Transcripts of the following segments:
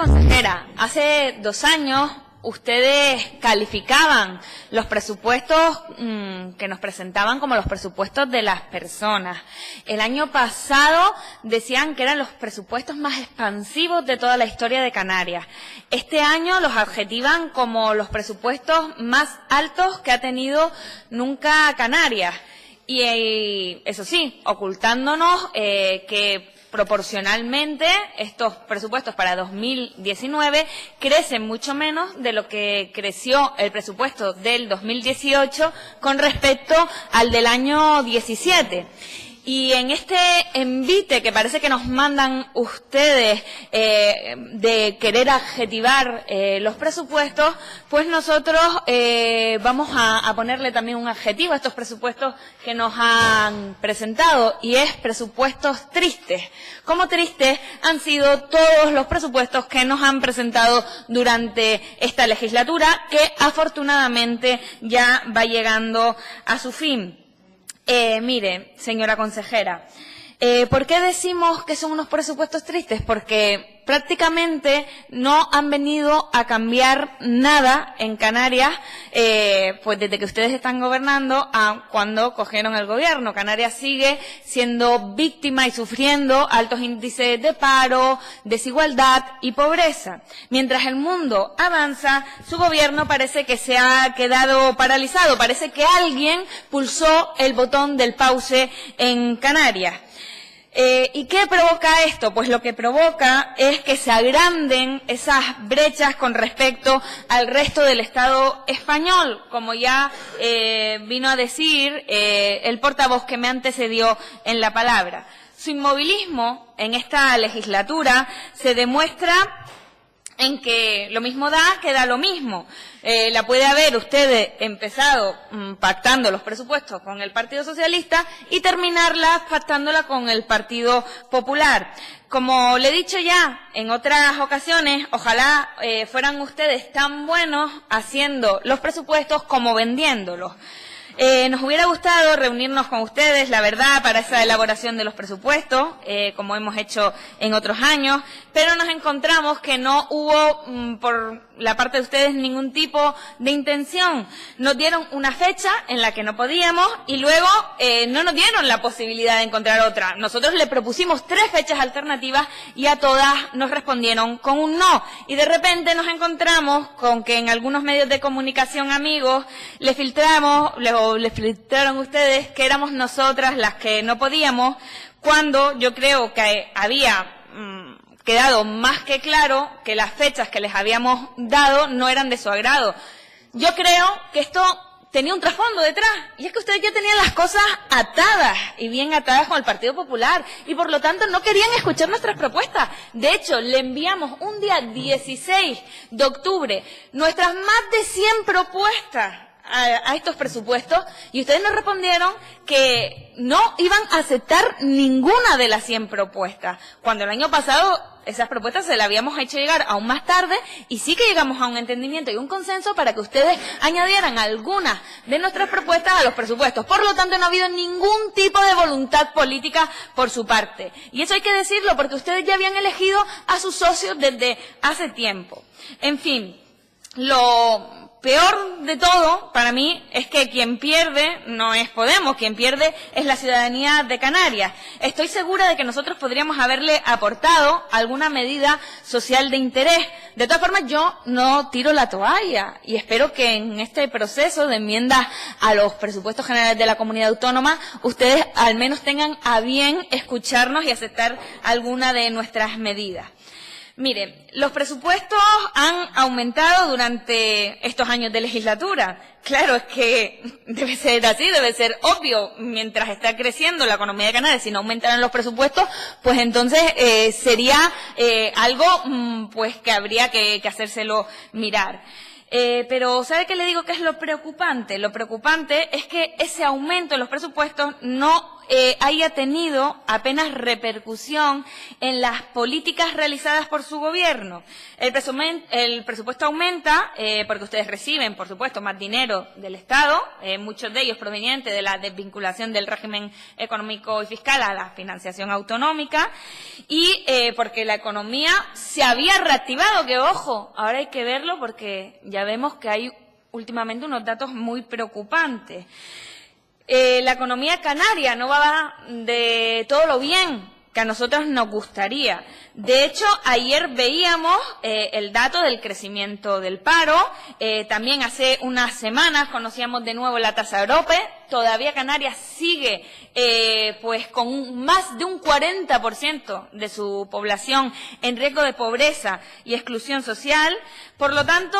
consejera, hace 2 años ustedes calificaban los presupuestos que nos presentaban como los presupuestos de las personas. El año pasado decían que eran los presupuestos más expansivos de toda la historia de Canarias. Este año los adjetivan como los presupuestos más altos que ha tenido nunca Canarias. Y eso sí, ocultándonos que proporcionalmente estos presupuestos para 2019 crecen mucho menos de lo que creció el presupuesto del 2018 con respecto al del año 17. Y en este envite que parece que nos mandan ustedes de querer adjetivar los presupuestos, pues nosotros vamos a ponerle también un adjetivo a estos presupuestos que nos han presentado, y es presupuestos tristes. Como tristes han sido todos los presupuestos que nos han presentado durante esta legislatura, que afortunadamente ya va llegando a su fin. Mire, señora consejera, ¿por qué decimos que son unos presupuestos tristes? Porque prácticamente no han venido a cambiar nada en Canarias, pues desde que ustedes están gobernando a cuando cogieron el gobierno. Canarias sigue siendo víctima y sufriendo altos índices de paro, desigualdad y pobreza. Mientras el mundo avanza, su gobierno parece que se ha quedado paralizado. Parece que alguien pulsó el botón del pause en Canarias. ¿Y qué provoca esto? Pues lo que provoca es que se agranden esas brechas con respecto al resto del Estado español, como ya vino a decir el portavoz que me antecedió en la palabra. Su inmovilismo en esta legislatura se demuestra en que lo mismo da que da lo mismo. La puede haber ustedes empezado pactando los presupuestos con el Partido Socialista y terminarla pactándola con el Partido Popular. Como le he dicho ya en otras ocasiones, ojalá fueran ustedes tan buenos haciendo los presupuestos como vendiéndolos. Nos hubiera gustado reunirnos con ustedes, la verdad, para esa elaboración de los presupuestos, como hemos hecho en otros años, pero nos encontramos que no hubo por la parte de ustedes ningún tipo de intención. Nos dieron una fecha en la que no podíamos y luego no nos dieron la posibilidad de encontrar otra. Nosotros le propusimos 3 fechas alternativas y a todas nos respondieron con un no. Y de repente nos encontramos con que en algunos medios de comunicación amigos le filtraron ustedes que éramos nosotras las que no podíamos, cuando yo creo que había quedado más que claro que las fechas que les habíamos dado no eran de su agrado. Yo creo que esto tenía un trasfondo detrás, y es que ustedes ya tenían las cosas atadas, y bien atadas con el Partido Popular, y por lo tanto no querían escuchar nuestras propuestas. De hecho, le enviamos un día 16 de octubre nuestras más de 100 propuestas a estos presupuestos, y ustedes nos respondieron que no iban a aceptar ninguna de las 100 propuestas, cuando el año pasado esas propuestas se las habíamos hecho llegar aún más tarde, y sí que llegamos a un entendimiento y un consenso para que ustedes añadieran algunas de nuestras propuestas a los presupuestos. Por lo tanto, no ha habido ningún tipo de voluntad política por su parte. Y eso hay que decirlo, porque ustedes ya habían elegido a sus socios desde hace tiempo. En fin, lo peor de todo, para mí, es que quien pierde no es Podemos, quien pierde es la ciudadanía de Canarias. Estoy segura de que nosotros podríamos haberle aportado alguna medida social de interés. De todas formas, yo no tiro la toalla y espero que en este proceso de enmiendas a los presupuestos generales de la comunidad autónoma, ustedes al menos tengan a bien escucharnos y aceptar alguna de nuestras medidas. Mire, los presupuestos han aumentado durante estos años de legislatura. Claro, es que debe ser así, debe ser obvio. Mientras está creciendo la economía de Canarias, si no aumentaran los presupuestos, pues entonces sería algo pues que habría que hacérselo mirar. Pero ¿sabe qué le digo que es lo preocupante? Lo preocupante es que ese aumento en los presupuestos no haya tenido apenas repercusión en las políticas realizadas por su gobierno. El presupuesto aumenta porque ustedes reciben, por supuesto, más dinero del Estado, muchos de ellos provenientes de la desvinculación del régimen económico y fiscal a la financiación autonómica, y porque la economía se había reactivado, que ojo, ahora hay que verlo porque ya vemos que hay últimamente unos datos muy preocupantes. La economía canaria no va de todo lo bien que a nosotros nos gustaría. De hecho, ayer veíamos el dato del crecimiento del paro. También hace unas semanas conocíamos de nuevo la tasa Arope. Todavía Canarias sigue pues con más de un 40% de su población en riesgo de pobreza y exclusión social. Por lo tanto,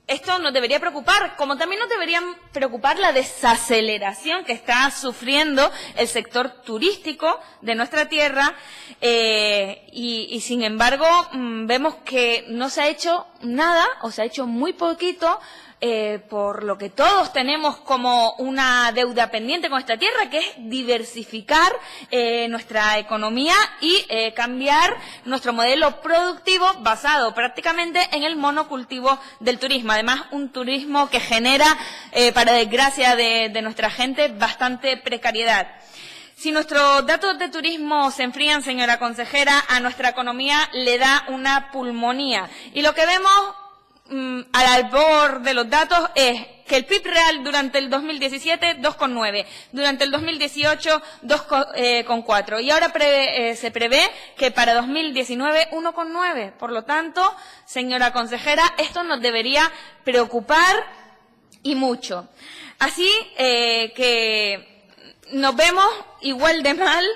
esto nos debería preocupar, como también nos debería preocupar la desaceleración que está sufriendo el sector turístico de nuestra tierra y sin embargo vemos que no se ha hecho nada o se ha hecho muy poquito por lo que todos tenemos como una deuda pendiente con esta tierra, que es diversificar nuestra economía y cambiar nuestro modelo productivo basado prácticamente en el monocultivo del turismo. Además, un turismo que genera, para desgracia de nuestra gente, bastante precariedad. Si nuestros datos de turismo se enfrían, señora consejera, a nuestra economía le da una pulmonía. Y lo que vemos al albor de los datos es que el PIB real durante el 2017, 2,9, durante el 2018, 2,4, y ahora se prevé que para 2019, 1,9. Por lo tanto, señora consejera, esto nos debería preocupar y mucho. Así que nos vemos igual de mal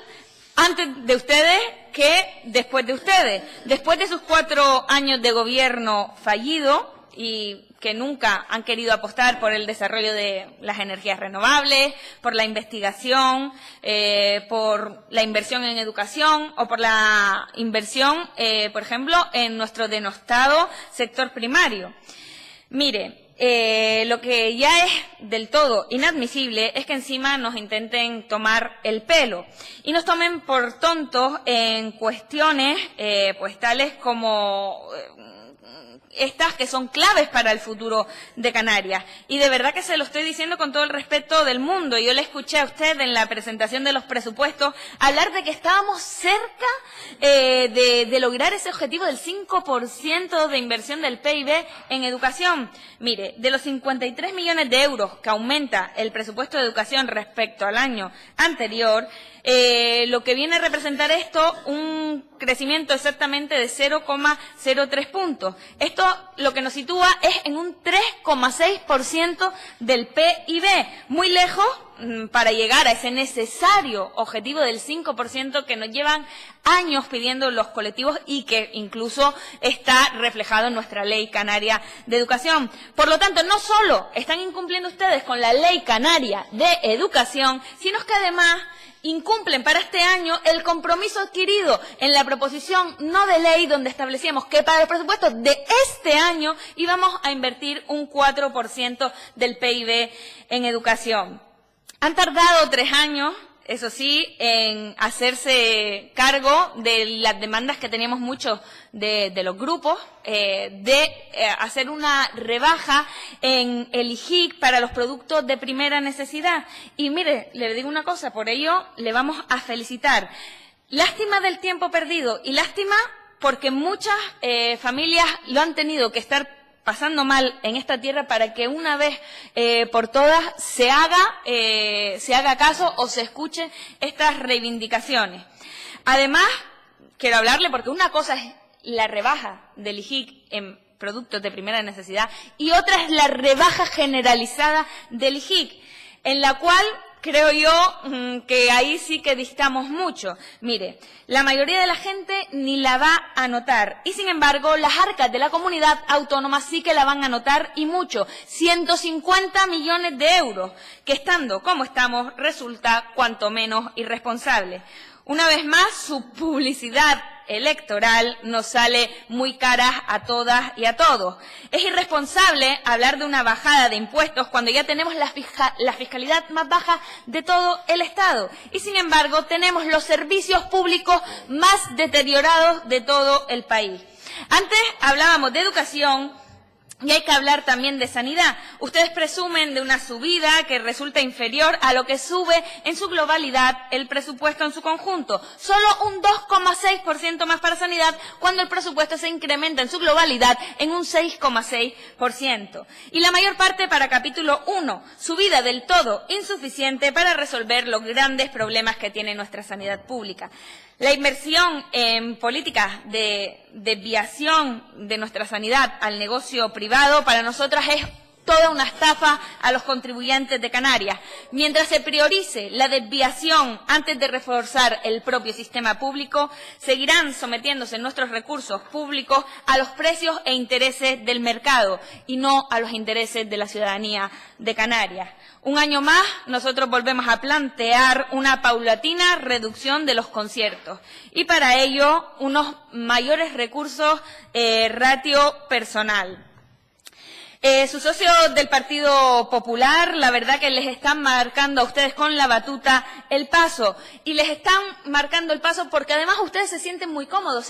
antes de ustedes que después de ustedes. Después de sus 4 años de gobierno fallido y que nunca han querido apostar por el desarrollo de las energías renovables, por la investigación, por la inversión en educación o por la inversión, por ejemplo, en nuestro denostado sector primario. Mire, lo que ya es del todo inadmisible es que encima nos intenten tomar el pelo y nos tomen por tontos en cuestiones pues tales como estas que son claves para el futuro de Canarias. Y de verdad que se lo estoy diciendo con todo el respeto del mundo. Yo le escuché a usted en la presentación de los presupuestos hablar de que estábamos cerca de lograr ese objetivo del 5% de inversión del PIB en educación. Mire, de los 53 millones de euros que aumenta el presupuesto de educación respecto al año anterior, lo que viene a representar esto, un crecimiento exactamente de 0,03 puntos. Esto lo que nos sitúa es en un 3,6% del PIB, muy lejos para llegar a ese necesario objetivo del 5% que nos llevan años pidiendo los colectivos y que incluso está reflejado en nuestra Ley Canaria de Educación. Por lo tanto, no solo están incumpliendo ustedes con la Ley Canaria de Educación, sino que además incumplen para este año el compromiso adquirido en la proposición no de ley donde establecíamos que para el presupuesto de este año íbamos a invertir un 4% del PIB en educación. Han tardado 3 años, eso sí, en hacerse cargo de las demandas que teníamos muchos de los grupos, hacer una rebaja en el IJIC para los productos de primera necesidad. Y mire, le digo una cosa, por ello le vamos a felicitar. Lástima del tiempo perdido y lástima porque muchas familias lo han tenido que estar pasando mal en esta tierra para que una vez por todas se haga caso o se escuchen estas reivindicaciones. Además, quiero hablarle porque una cosa es la rebaja del IJIC en productos de primera necesidad y otra es la rebaja generalizada del IJIC, en la cual creo yo que ahí sí que distamos mucho. Mire, la mayoría de la gente ni la va a notar y sin embargo las arcas de la comunidad autónoma sí que la van a notar y mucho. 150 millones de euros que estando como estamos resulta cuanto menos irresponsable. Una vez más, su publicidad electoral nos sale muy cara a todas y a todos. Es irresponsable hablar de una bajada de impuestos cuando ya tenemos la fiscalidad más baja de todo el Estado. Y sin embargo, tenemos los servicios públicos más deteriorados de todo el país. Antes hablábamos de educación, y hay que hablar también de sanidad. Ustedes presumen de una subida que resulta inferior a lo que sube en su globalidad el presupuesto en su conjunto. Solo un 2,6% más para sanidad, cuando el presupuesto se incrementa en su globalidad en un 6,6%. Y la mayor parte para capítulo 1, subida del todo insuficiente para resolver los grandes problemas que tiene nuestra sanidad pública. La inversión en políticas de desviación de nuestra sanidad al negocio privado para nosotras es toda una estafa a los contribuyentes de Canarias. Mientras se priorice la desviación antes de reforzar el propio sistema público, seguirán sometiéndose nuestros recursos públicos a los precios e intereses del mercado y no a los intereses de la ciudadanía de Canarias. Un año más, nosotros volvemos a plantear una paulatina reducción de los conciertos y para ello unos mayores recursos ratio personal. Sus socios del Partido Popular, la verdad que les están marcando a ustedes con la batuta el paso. Y les están marcando el paso porque además ustedes se sienten muy cómodos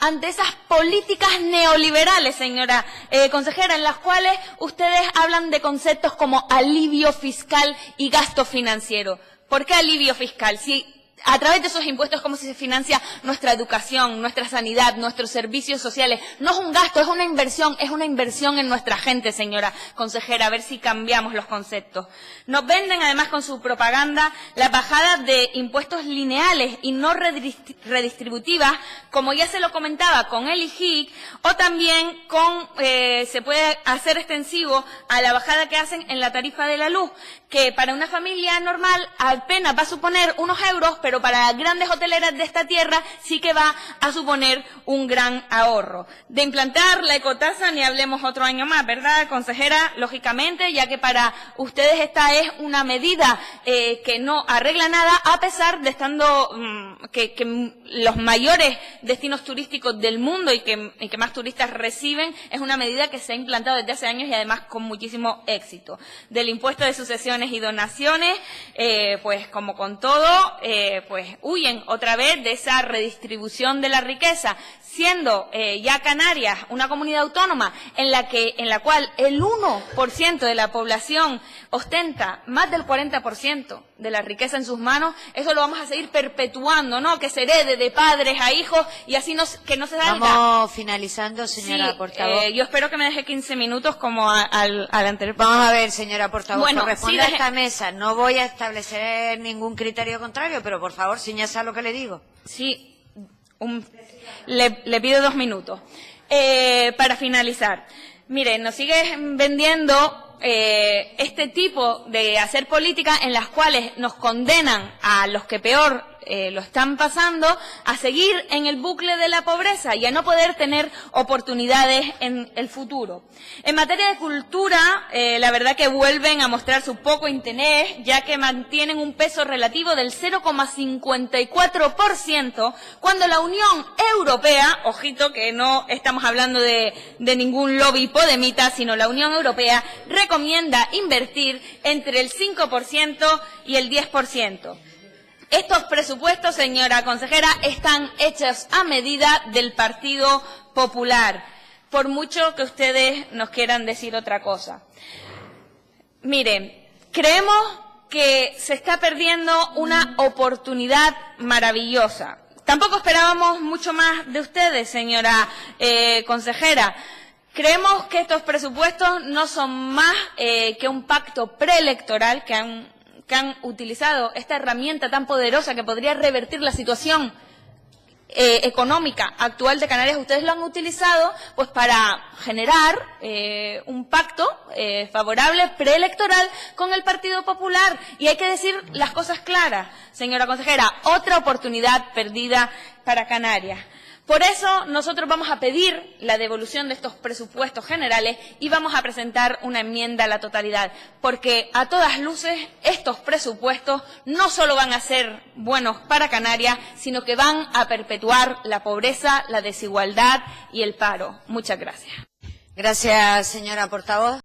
ante esas políticas neoliberales, señora consejera, en las cuales ustedes hablan de conceptos como alivio fiscal y gasto financiero. ¿Por qué alivio fiscal? Si a través de esos impuestos, ¿cómo se financia nuestra educación, nuestra sanidad, nuestros servicios sociales? No es un gasto, es una inversión en nuestra gente, señora consejera, a ver si cambiamos los conceptos. Nos venden, además, con su propaganda, la bajada de impuestos lineales y no redistributivas, como ya se lo comentaba con el IGIC, o también se puede hacer extensivo a la bajada que hacen en la tarifa de la luz, que para una familia normal apenas va a suponer unos euros, pero para grandes hoteleras de esta tierra sí que va a suponer un gran ahorro. De implantar la ecotasa ni hablemos otro año más, ¿verdad, consejera? Lógicamente, ya que para ustedes esta es una medida que no arregla nada, a pesar de estando que los mayores destinos turísticos del mundo y que más turistas reciben, es una medida que se ha implantado desde hace años y además con muchísimo éxito. Del impuesto de sucesiones y donaciones, pues como con todo, pues huyen otra vez de esa redistribución de la riqueza, siendo ya Canarias una comunidad autónoma en la cual el 1% de la población ostenta más del 40% de la riqueza en sus manos. Eso lo vamos a seguir perpetuando, ¿no? Que se herede de padres a hijos y así que no se salga. Vamos finalizando, señora portavoz. Yo espero que me deje 15 minutos como al anterior. Vamos a ver, señora portavoz, bueno, corresponde a esta mesa. No voy a establecer ningún criterio contrario, pero por favor, ciñase a lo que le digo. Sí, le pido 2 minutos. Para finalizar, mire, nos sigue vendiendo este tipo de hacer política en las cuales nos condenan a los que peor lo están pasando a seguir en el bucle de la pobreza y a no poder tener oportunidades en el futuro. En materia de cultura, la verdad que vuelven a mostrar su poco interés, ya que mantienen un peso relativo del 0,54%, cuando la Unión Europea, ojito que no estamos hablando de ningún lobby podemita, sino la Unión Europea recomienda invertir entre el 5% y el 10%. Estos presupuestos, señora consejera, están hechos a medida del Partido Popular, por mucho que ustedes nos quieran decir otra cosa. Miren, creemos que se está perdiendo una oportunidad maravillosa. Tampoco esperábamos mucho más de ustedes, señora consejera. Creemos que estos presupuestos no son más que un pacto preelectoral que han utilizado esta herramienta tan poderosa que podría revertir la situación económica actual de Canarias. Ustedes lo han utilizado pues para generar un pacto favorable preelectoral con el Partido Popular. Y hay que decir las cosas claras, señora consejera, otra oportunidad perdida para Canarias. Por eso nosotros vamos a pedir la devolución de estos presupuestos generales y vamos a presentar una enmienda a la totalidad, porque a todas luces estos presupuestos no solo van a ser buenos para Canarias, sino que van a perpetuar la pobreza, la desigualdad y el paro. Muchas gracias. Gracias, señora portavoz.